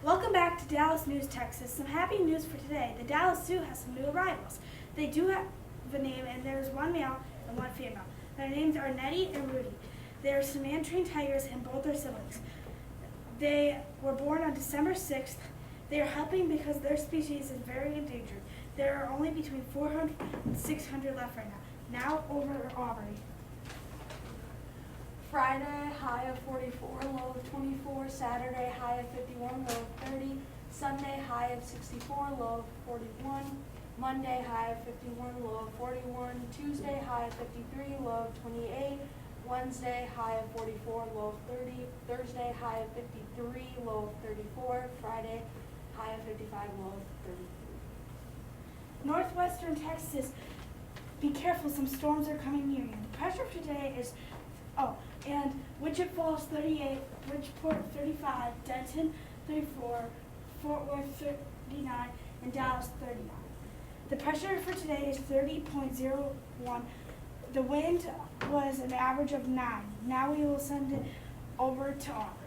Welcome back to Dallas News, Texas. Some happy news for today. The Dallas Zoo has some new arrivals. They do have a name, and there's one male and one female. Their names are Nettie and Rudy. They are Sumatran tigers, and both are siblings. They were born on December 6th. They are helping because their species is very endangered. There are only between 400 and 600 left right now. Now over to Aubrey. Friday, high of 44, low of 24. Saturday, high of 51, low of 30. Sunday, high of 64, low of 41. Monday, high of 51, low of 41. Tuesday, high of 53, low of 28. Wednesday, high of 44, low of 30. Thursday, high of 53, low of 34. Friday, high of 55, low of 33. Northwestern Texas, be careful, some storms are coming near you. The pressure for today is, and Wichita Falls 38, Bridgeport 35, Denton 34, Fort Worth 39, and Dallas 39. The pressure for today is 30.01. The wind was an average of 9. Now we will send it over to Aubrey.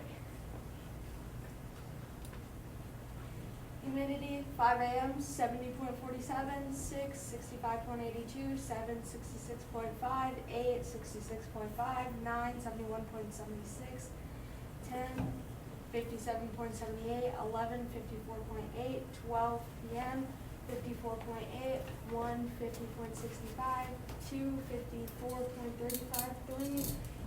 Humidity, 5 a.m., 70.47, 6, 65.82, 7, 66.5, 8, 66.5, 9, 71.76, 10, 57.78, 11, 54.8, 12 p.m., 54.8, 1, 50.65, 2, 54.35, 3,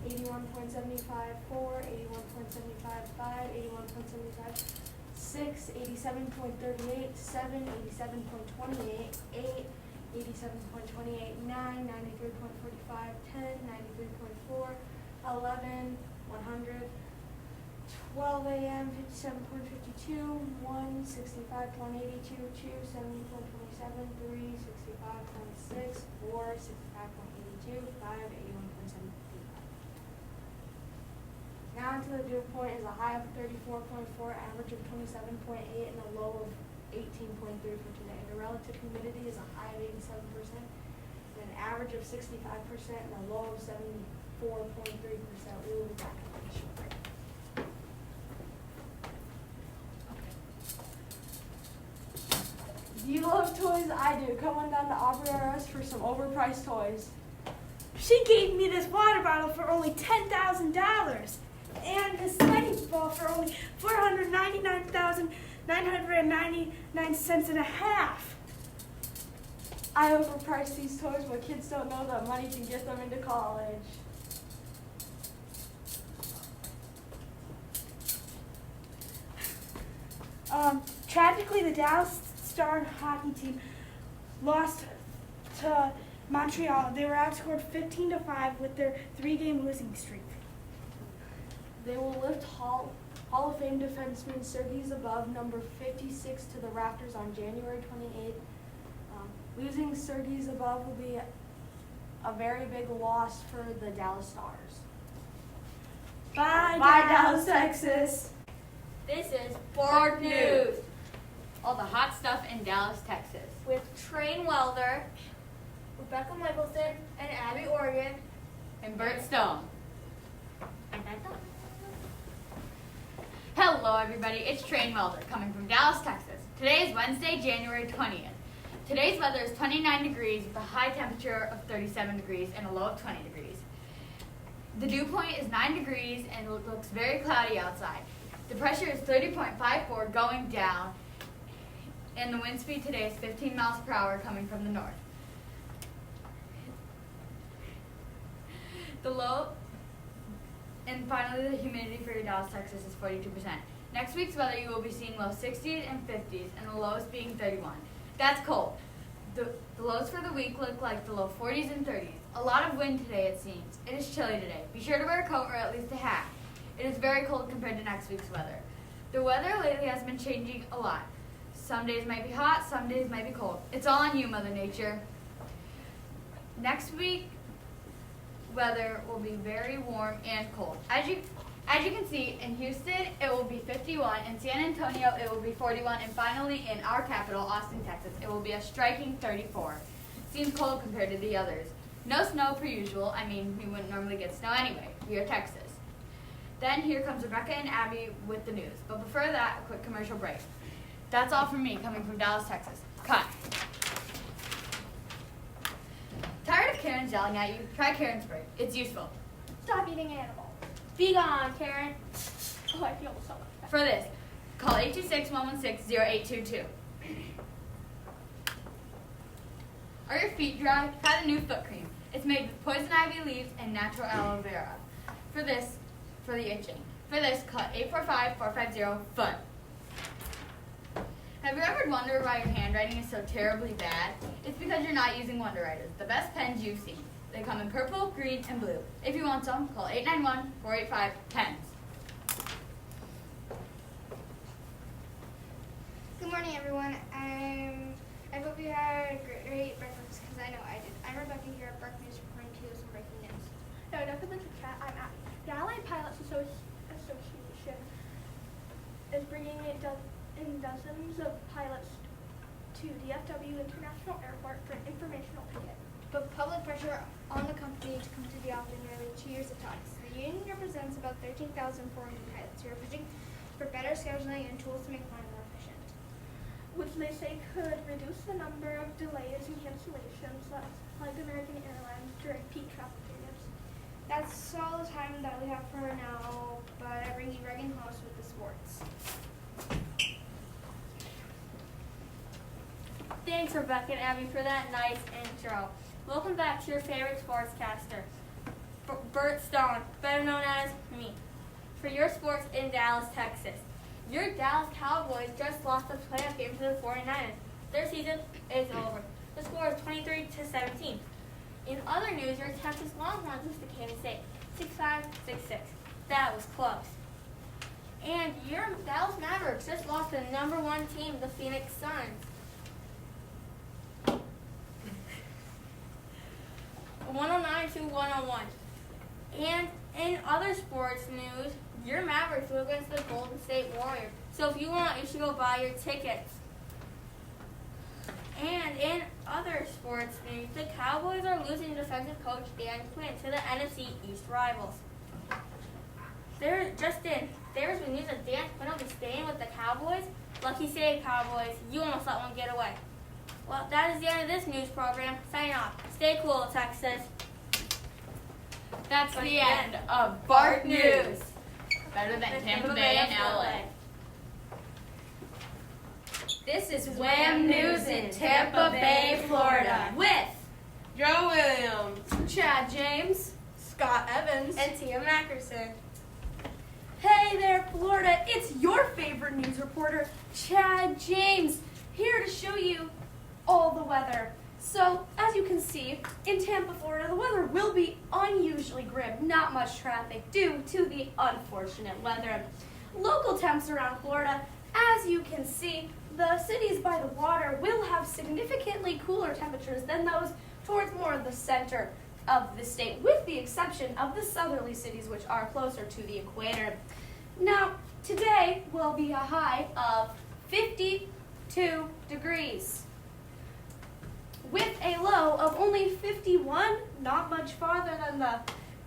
81.75, 4, 81.75, 5, 81.75, 6, 87.38, 7, 87.28, 8, 87.28, 9, 93.45, 10, 93.4, 11, 100, 12 a.m., 57.52, 1, 65.82, 2, 70.27, 3, 65.6, 4, 65.82, 5, 81.75. Now until the dew point is a high of 34.4, average of 27.8, and a low of 18.3 for today. The relative humidity is a high of 87%, and an average of 65%, and a low of 74.3%. We will be back in a short break. Do you love toys? I do. Come on down to Aubrey R Us for some overpriced toys. She gave me this water bottle for only $10,000 and this sledding ball for only $499,999 and a half. I overpriced these toys, but kids don't know that money can get them into college. Tragically, the Dallas Star hockey team lost to Montreal. They were outscored 15-5 with their 3-game losing streak. They will lift Hall of Fame defenseman Sergei Zabov, number 56, to the rafters on January 28th. Losing Sergei Zabov will be a very big loss for the Dallas Stars. Bye, Dallas, Texas. This is Fort News. All the hot stuff in Dallas, Texas. With Train Welder, Rebecca Michelson, and Abby Oregon. And Bert Stone. Hello everybody, it's Train Welder coming from Dallas, Texas. Today is Wednesday, January 20th. Today's weather is 29 degrees with a high temperature of 37 degrees and a low of 20 degrees. The dew point is 9 degrees and it looks very cloudy outside. The pressure is 30.54 going down, and the wind speed today is 15 miles per hour coming from the north. The low, and finally the humidity for your Dallas, Texas is 42%. Next week's weather you will be seeing low 60s and 50s, and the lowest being 31. That's cold. The lows for the week look like the low 40s and 30s. A lot of wind today it seems. It is chilly today. Be sure to wear a coat or at least a hat. It is very cold compared to next week's weather. The weather lately has been changing a lot. Some days might be hot, some days might be cold. It's all on you, Mother Nature. Next week, weather will be very warm and cold. As you can see, in Houston, it will be 51. In San Antonio, it will be 41. And finally, in our capital, Austin, Texas, it will be a striking 34. Seems cold compared to the others. No snow per usual. I mean, we wouldn't normally get snow anyway. We are Texas. Then here comes Rebecca and Abby with the news. But before that, a quick commercial break. That's all from me, coming from Dallas, Texas. Cut. Tired of Karen yelling at you? Try Karen spray. It's useful. Stop eating animals. Be gone, Karen. Oh, I feel so much better. For this, call 826-116-0822. Are your feet dry? Try the new foot cream. It's made with poison ivy leaves and natural aloe vera. For the itching. For this, call 845-450-FOOT. Have you ever wondered why your handwriting is so terribly bad? It's because you're not using Wonder Writers, the best pens you've seen. They come in purple, green, and blue. If you want some, call 891-485-PENS. Good morning, everyone. I hope you had a great breakfast, because I know I did. I'm Rebecca here at Bark News reporting to you some breaking news. No, enough of the chat. I'm Abby. The Allied Pilots Association is bringing in dozens of pilots to DFW International Airport for an informational ticket. But public pressure on the company to come to the after nearly 2 years of talks. The union represents about 13,400 pilots who are pushing for better scheduling and tools to make flying more efficient. Which they say could reduce the number of delays and cancellations like American Airlines during peak traffic periods. That's all the time that we have for now, but I bring you Reagan House with the sports. Thanks, Rebecca and Abby, for that nice intro. Welcome back to your favorite sportscaster, Bert Stone, better known as me, for your sports in Dallas, Texas. Your Dallas Cowboys just lost the playoff game to the 49ers. Their season is over. The score is 23-17. In other news, your Texas Longhorns lost to Kansas State, 6-5, 6-6. That was close. And your Dallas Mavericks just lost to the number one team, the Phoenix Suns. 109-101. And in other sports news, your Mavericks will against the Golden State Warriors. So if you want, you should go buy your tickets. And in other sports news, the Cowboys are losing defensive coach Dan Quinn to the NFC East rivals. There's been news that Dan Quinn will be staying with the Cowboys. Lucky save, Cowboys. You almost let one get away. Well, that is the end of this news program. Sign off. Stay cool, Texas. That's the end of Bark News. Better than Tampa Bay and LA. This is Wham News in Tampa Bay, Florida, with Joe Williams, Chad James, Scott Evans, And Tia Mackerson. Hey there, Florida. It's your favorite news reporter, Chad James, here to show you all the weather. So, as you can see, in Tampa, Florida, the weather will be unusually grim. Not much traffic due to the unfortunate weather. Local temps around Florida, as you can see, the cities by the water will have significantly cooler temperatures than those towards more of the center of the state, with the exception of the southerly cities, which are closer to the equator. Now, today will be a high of 52 degrees, with a low of only 51, not much farther than the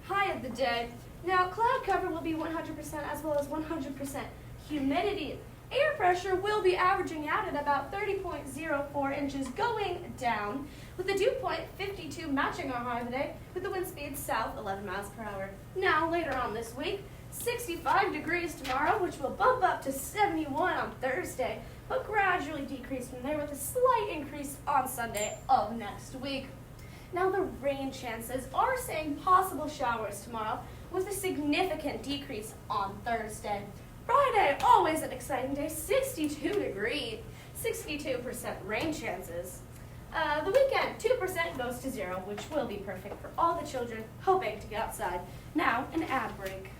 high of the day. Now, cloud cover will be 100% as well as 100% humidity. Air pressure will be averaging out at about 30.04 inches going down, with the dew point 52 matching our high today, with the wind speed south 11 miles per hour. Now, later on this week, 65 degrees tomorrow, which will bump up to 71 on Thursday, but gradually decrease from there with a slight increase on Sunday of next week. Now, the rain chances are saying possible showers tomorrow, with a significant decrease on Thursday. Friday, always an exciting day, 62 degrees, 62% rain chances. The weekend, 2% goes to 0, which will be perfect for all the children hoping to get outside. Now, an ad break.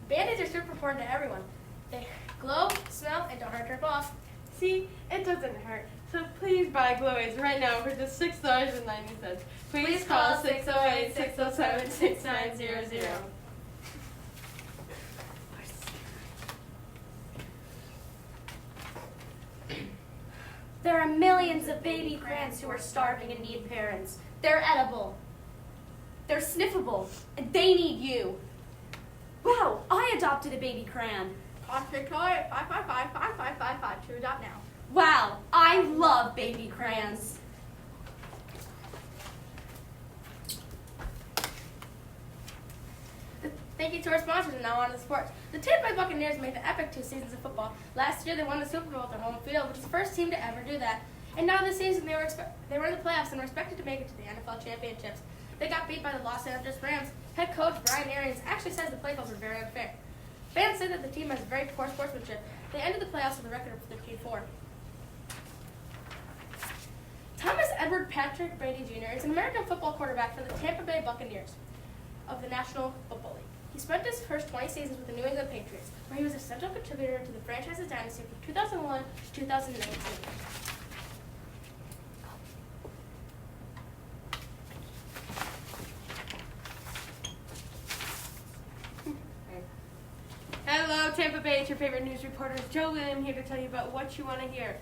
Band-Aids are super important to everyone. They glow, smell, and don't hurt your boss. See, it doesn't hurt. So please buy Glowies right now for just $6.90. Please call 608-607-6900. There are millions of baby crayons who are starving and need parents. They're edible. They're sniffable. And they need you. Wow, I adopted a baby crayon. Contact Victoria at 555-5555 to adopt now. Wow, I love baby crayons. Thank you to our sponsors and now on to sports. The Tampa Bay Buccaneers made the epic 2 seasons of football. Last year they won the Super Bowl at their home field, which is the first team to ever do that. And now this season they were in the playoffs and were expected to make it to the NFL championships. They got beat by the Los Angeles Rams. Head coach Brian Arians actually says the play calls were very unfair. Fans say that the team has very poor sportsmanship. They ended the playoffs with a record of 13-4. Thomas Edward Patrick Brady Jr. is an American football quarterback for the Tampa Bay Buccaneers of the National Football League. He spent his first 20 seasons with the New England Patriots, where he was a central contributor to the franchise's dynasty from 2001 to 2019. Hello, Tampa Bay. It's your favorite news reporter, Joe William, here to tell you about what you want to hear.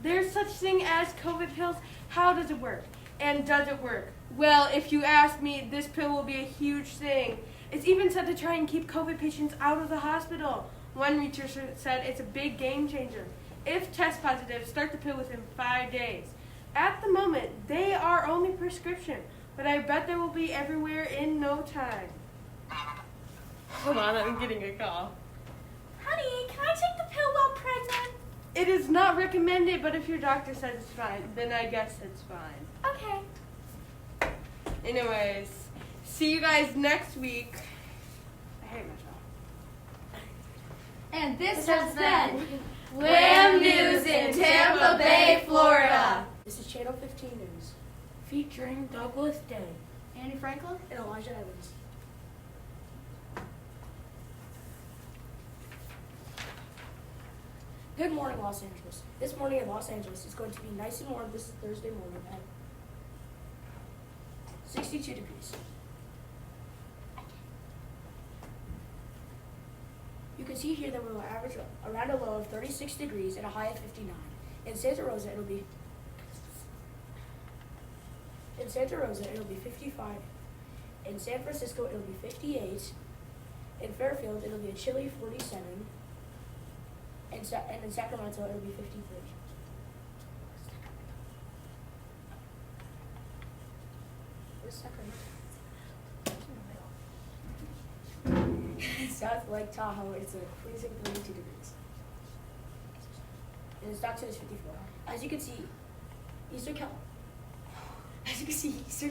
There's such thing as COVID pills. How does it work? And does it work? Well, if you ask me, this pill will be a huge thing. It's even said to try and keep COVID patients out of the hospital. One researcher said it's a big game changer. If test positive, start the pill within 5 days. At the moment, they are only prescription, but I bet they will be everywhere in no time. Hold on, I'm getting a call. Honey, can I take the pill while pregnant? It is not recommended, but if your doctor says it's fine, then I guess it's fine. Okay. Anyways, see you guys next week. I hate myself. And this has been Wham News in Tampa Bay, Florida. This is Channel 15 News. Featuring Douglas Day. Andy Franklin? And Elijah Evans. Good morning, Los Angeles. This morning in Los Angeles is going to be nice and warm this Thursday morning at 62 degrees. You can see here that we will average around a low of 36 degrees and a high of 59. In Santa Rosa, it'll be 55. In San Francisco, it'll be 58. In Fairfield, it'll be a chilly 47. And in Sacramento, it'll be 53. Where's Sacramento? South Lake Tahoe, it's a freezing 32 degrees. And Stockton is 54. As you can see, Eastern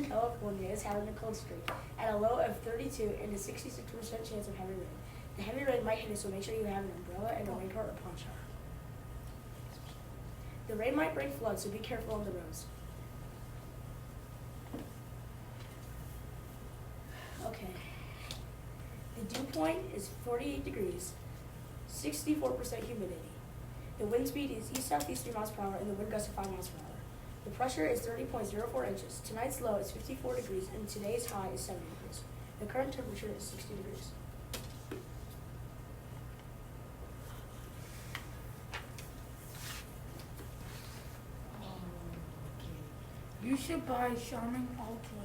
California is having a cold streak at a low of 32 and a 66% chance of heavy rain. The heavy rain might hit us, so make sure you have an umbrella and a raincoat or poncho. The rain might bring floods, so be careful on the roads. Okay. The dew point is 48 degrees, 64% humidity. The wind speed is east-southeast 3 miles per hour and the wind gusts of 5 miles per hour. The pressure is 30.04 inches. Tonight's low is 54 degrees and today's high is 70 degrees. The current temperature is 60 degrees. You should buy Charming Ultra.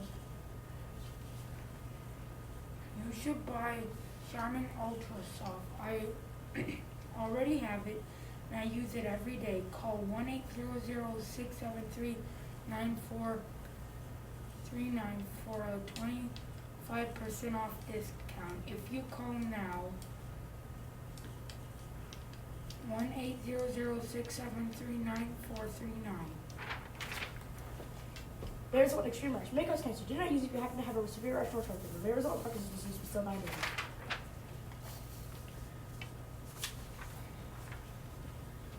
You should buy Charming Ultra Soft. I already have it and I use it every day. Call 1-800-673-9439 for a 25% off discount. If you call now, 1-800-673-9439. Arizona extreme rash. Make us cancer. Do not use if you happen to have a severe rash or symptom. Arizona Parkinson's disease will still bind you.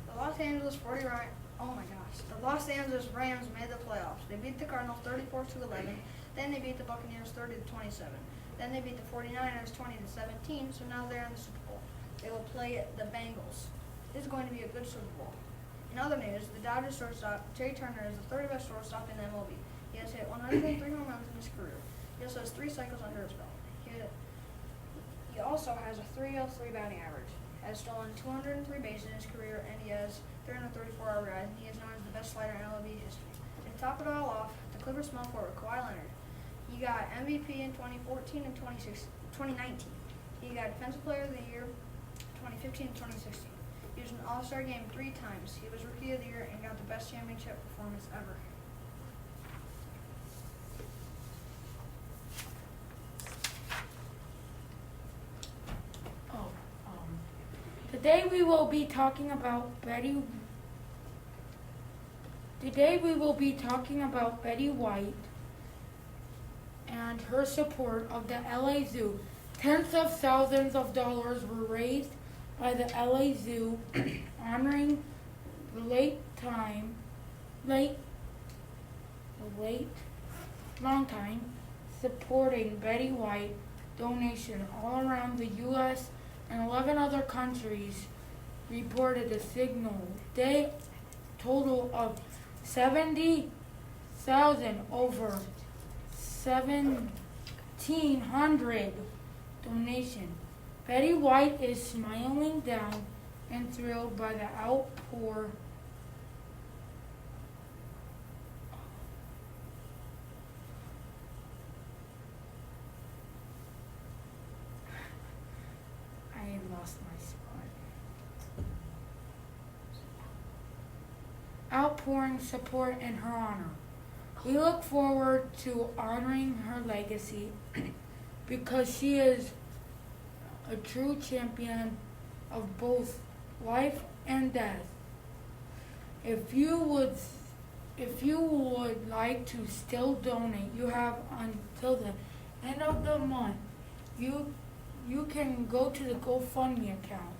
The Los Angeles 40 Rams. Oh my gosh. The Los Angeles Rams made the playoffs. They beat the Cardinals 34-11. Then they beat the Buccaneers 30-27. Then they beat the 49ers 20-17. So now they're in the Super Bowl. They will play the Bengals. This is going to be a good Super Bowl. In other news, the Dodgers shortstop Terry Turner is the third best shortstop in MLB. He has hit 103 home runs in his career. He also has 3 cycles under his belt. He also has a 303 batting average. has stolen 203 bases in his career, and he has 334 RBIs, and he is known as the best slider in MLB history. And to top it all off, the Clippers small forward, Kawhi Leonard. He got MVP in 2014 and 2019. He got Defensive Player of the Year 2015 and 2016. He was in an All-Star game 3 times. He was Rookie of the Year and got the best championship performance ever. Today we will be talking about Betty White and her support of the LA Zoo. Tens of thousands of dollars were raised by the LA Zoo honoring the long-time supporting Betty White donation all around the U.S. and 11 other countries reported a signal. They total of 70,000 over 1,700 donation. Betty White is smiling down and thrilled by the outpour I lost my spot. Outpouring support in her honor. We look forward to honoring her legacy because she is a true champion of both life and death. If you would like to still donate, you have until the end of the month. You can go to the GoFundMe account.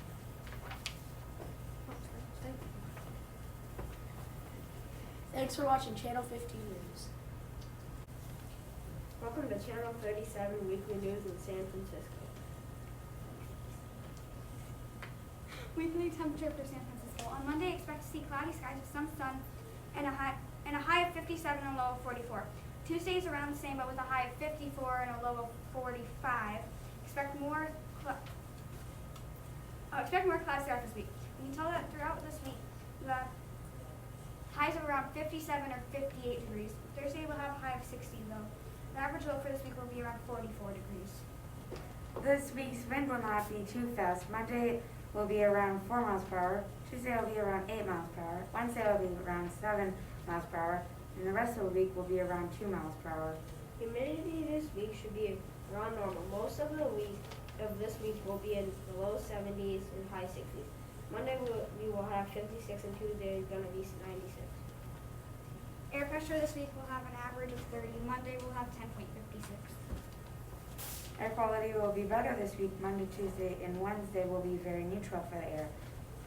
Thanks for watching Channel 15 News. Welcome to Channel 37 Weekly News in San Francisco. Weekly temperature for San Francisco. On Monday, expect to see cloudy skies with some sun and a high of 57 and a low of 44. Tuesday is around the same, but with a high of 54 and a low of 45. Expect more clouds throughout this week. You can tell that throughout this week, you have highs of around 57 or 58 degrees. Thursday will have a high of 60 though. The average low for this week will be around 44 degrees. This week's wind will not be too fast. Monday will be around 4 miles per hour. Tuesday will be around 8 miles per hour. Wednesday will be around 7 miles per hour. And the rest of the week will be around 2 miles per hour. Humidity this week should be around normal. Most of this week will be in the low 70s and high 60s. Monday we will have 56 and Tuesday is going to be 96. Air pressure this week will have an average of 30. Monday will have 10.56. Air quality will be better this week, Monday, Tuesday, and Wednesday will be very neutral for the air.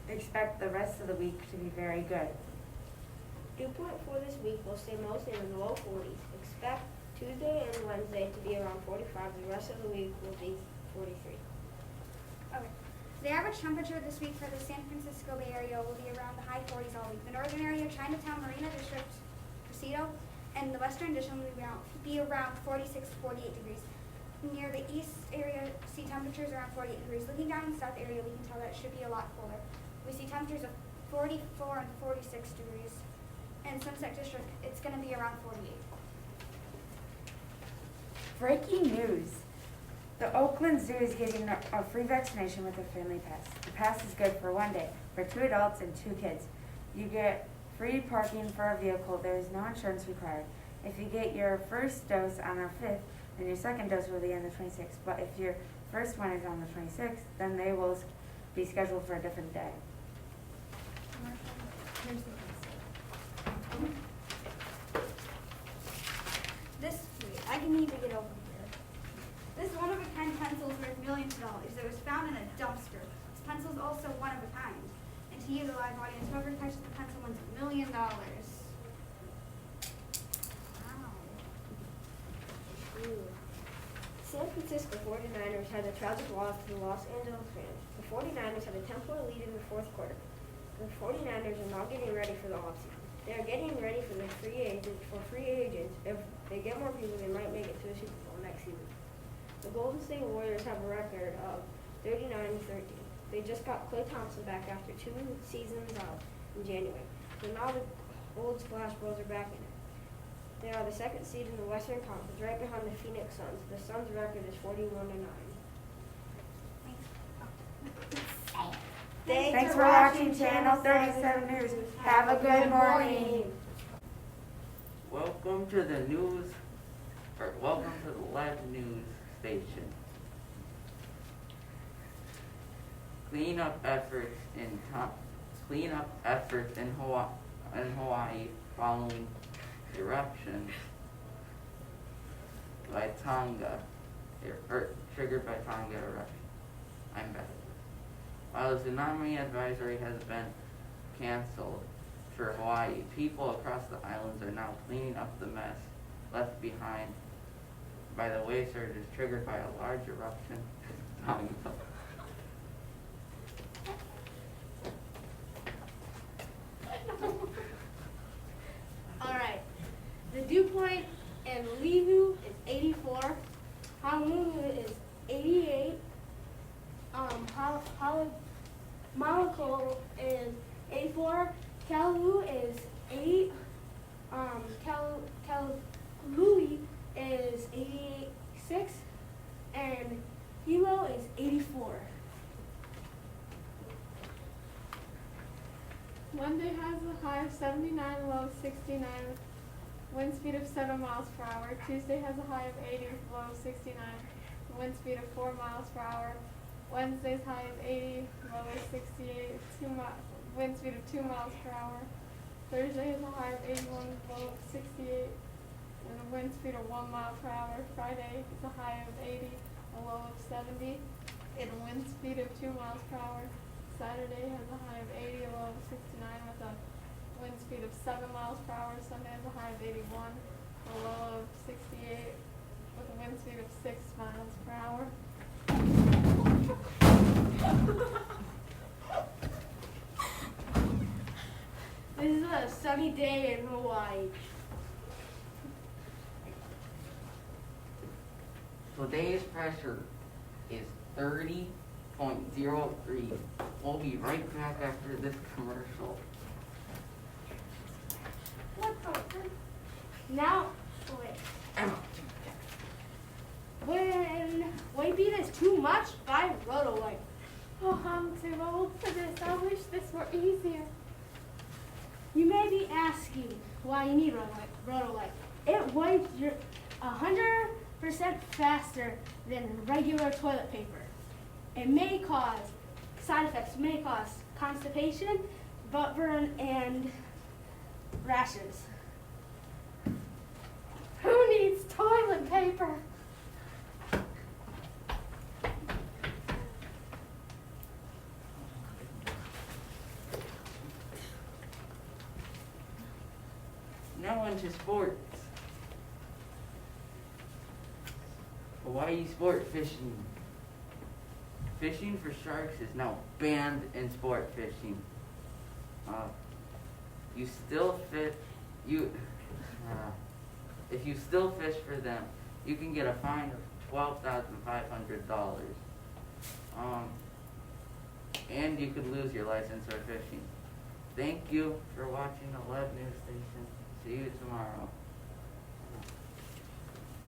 Expect the rest of the week to be very good. Dew point for this week will stay mostly in the low 40s. Expect Tuesday and Wednesday to be around 45. The rest of the week will be 43. Okay. The average temperature this week for the San Francisco Bay Area will be around the high 40s all week. The northern area, Chinatown, Marina District, Presidio, and the western district will be around 46 to 48 degrees. Near the east area, see temperatures around 48 degrees. Looking down in the south area, we can tell that it should be a lot colder. We see temperatures of 44 and 46 degrees. In Sunset District, it's going to be around 48. Breaking news. The Oakland Zoo is giving a free vaccination with a family pass. The pass is good for 1 day for 2 adults and 2 kids. You get free parking for a vehicle. There is no insurance required. If you get your first dose on the 5th, then your second dose will be on the 26th. But if your first one is on the 26th, then they will be scheduled for a different day. I need to get over here. This one-of-a-kind pencil is worth millions of dollars. It was found in a dumpster. This pencil is also one of a kind. And to use a live audience, whoever touches the pencil wins $1 million. Wow. San Francisco 49ers had a tragic loss to the Los Angeles Rams. The 49ers had a 10-point lead in the fourth quarter. The 49ers are now getting ready for the offseason. They are getting ready for the free agents. If they get more people, they might make it to the Super Bowl next season. The Golden State Warriors have a record of 39-13. They just got Clay Thompson back after 2 seasons out in January. So now the old Splash Bros are back in it. They are the 2nd seed in the Western Conference, right behind the Phoenix Suns. The Suns' record is 41-9. Thanks for watching Channel 37 News. Have a good morning. Welcome to the news, or welcome to the live news station. Cleanup efforts in Hawaii following eruptions by Tonga, triggered by Tonga eruption. I'm back. While the tsunami advisory has been canceled for Hawaii, people across the islands are now cleaning up the mess left behind by the wave surges triggered by a large eruption. Alright. The dew point in Livu is 84. Honolulu is 88. Malako is 84. Kalu is 8. Kalului is 86. And Hilo is 84. Monday has a high of 79, low of 69, wind speed of 7 miles per hour. Tuesday has a high of 80, low of 69, wind speed of 4 miles per hour. Wednesday's high is 80, low is 68, wind speed of 2 miles per hour. Thursday has a high of 81, low of 68, and a wind speed of 1 mile per hour. Friday is a high of 80, a low of 70, and a wind speed of 2 miles per hour. Saturday has a high of 80, a low of 69 with a wind speed of 7 miles per hour. Sunday has a high of 81, a low of 68 with a wind speed of 6 miles per hour. This is a sunny day in Hawaii. Today's pressure is 30.03. We'll be right back after this commercial. Now, when weight beat is too much, buy Rotolite. Oh, I'm too old for this. I wish this were easier. You may be asking why you need Rotolite. It wipes your 100% faster than regular toilet paper. It may cause side effects, may cause constipation, butt burn, and rashes. Who needs toilet paper? Now into sports. Hawaii sport fishing. Fishing for sharks is now banned in sport fishing. If you still fish for them, you can get a fine of $12,500. And you could lose your license for fishing. Thank you for watching the Lev News Station. See you tomorrow.